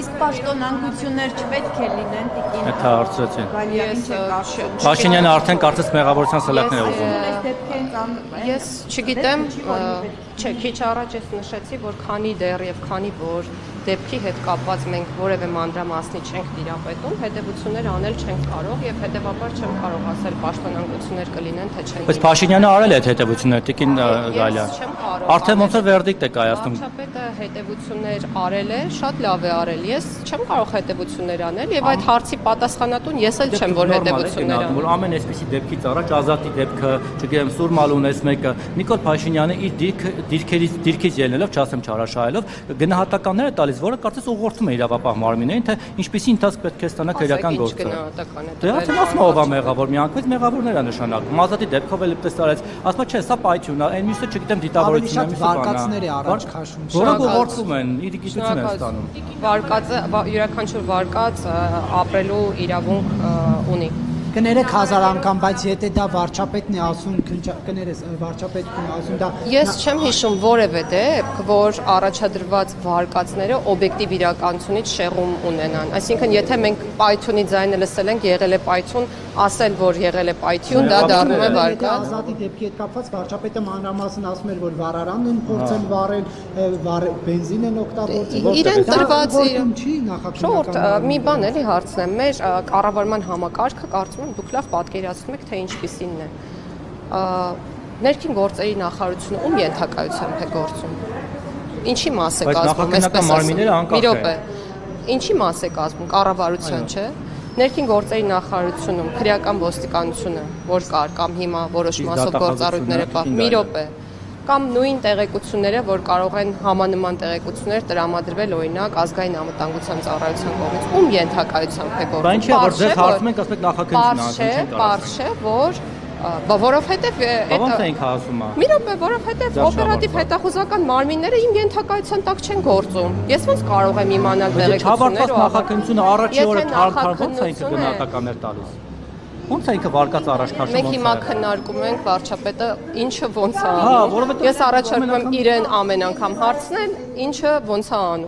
Իսկ պաշտոնանկություններ չպետք է լինեն տիկին։ Դա հարցրեցին։ Ես Փաշինյանը արդեն կարծես մեղավորության սլակներ է ուղղում։ Ես չգիտեմ, չէ, քիչ առաջ ես նշեցի, որ քանի դեռ եւ քանի որ դեպքի հետ կապված մենք որևէ մանրամասնի չենք տիրապետում, հետևություններ անել չենք կարող եւ հետեւաբար չեմ կարող ասել պաշտոնանկություններ կլինեն թե չեն։ Բայց Փաշինյանը արել է այդ հետևությունները, տիկին Գալյան։ Արդեն ոնց է վերդիկտ է կայացնում։ Վարչապետը հետևություններ արել է, շատ լավ է արել։ Ես չեմ կարող հետևություններ անել եւ այդ հարցի պատասխանատուն ես էլ չեմ, որ հետևություններ անեմ։ Որ ամեն այսպիսի դեպքից առաջ Ազատի դեպքը, չգիտեմ, Սուրմալ ունես մեկը, Նիկոլ Փաշինյանը իր դիրքից ելնելով, չասեմ չարաշահելով, գնահատականներ է տալիս, որը կարծես ուղղորդում է իրավապահ մարմիններին, թե ինչպեսի ընթացք պետք է ստանա քրեական գործը։ Դե ասեմ ասում ով է մեղավոր, միանգամից մեղավորներ է նշանակում։ Ազատի դեպքով էլ էպես արեց, ասում չէ, սա պայթյուն է, այն մյուսը չգիտեմ դիտավորությունն է, մյուսը վարկածներ է առաջ քաշում։ Որոնք ուղղորդում են, իր գիտություն են ստանում։ Վարկածը յուրաքանչյուր վարկած ապրելու իրավունք ունի։ Կներեք 1000 անգամ, բայց եթե դա վարչապետն է ասում, կներես վարչապետն է ասում դա։ Ես չեմ հիշում որևէ դեպք, որ առաջադրված վարկածները օբյեկտիվ իրականությունից շեղում ունենան։ Այսինքն, եթե մենք պայթյունի ձայնը լսել ենք, եղել է պայթյուն, ասել, որ եղել է պայթյուն, դա դառնում է վարկած։ Ազատի դեպքի հետ կապված վարչապետը մանրամասն ասում էր, որ վառարանն են փորձել վառել, բենզին են օգտագործել։ Իրեն տրված չի նախաքննական։ մի բան էլի հարցնեմ, մեր կառավարման համակարգը կարծում եմ դուք լավ պատկերացնում եք, թե ինչպիսինն է։ Ներքին գործերի նախարարությունը ում ենթակայությամբ է գործում։ Ինչի մաս է կազմում, այսպես ասեմ։ Մի րոպե։ Ինչի մաս է կազմում, կառավարության, չէ՞։ Ներքին գործերի նախարարությունում քրեական ոստիկանությունը, որ կար կամ հիմա որոշ մասով գործառույթները պահ։ Մի րոպե։ Կամ նույն տեղեկությունները, որ կարող են համանման տեղեկություններ տրամադրվել օրինակ ազգային անվտանգության ծառայության կողմից, ում ենթակայությամբ է գործում։ Բայց ինչի՞ որ ձեր հարցում ենք ասեք նախաքննություն Պարզ չէ, որ որովհետև ո՞նց ենք ասում։ Մի րոպե, որովհետև օպերատիվ հետախուզական մարմինները իմ ենթակայության տակ չեն գործում։ Ես ոնց կարող եմ իմանալ տեղեկությունները։ Նախաքննությունը առաջի օրը ոնց է ինքը գնահատականներ տալիս։ Ոնց է ինքը վարկած առաջ քաշում։ Մենք հիմա քննարկում ենք վարչապետը ինչը ոնց է անում։ Ես առաջարկում եմ իրեն ամեն անգամ հարցնել, ինչը ոնց է անում։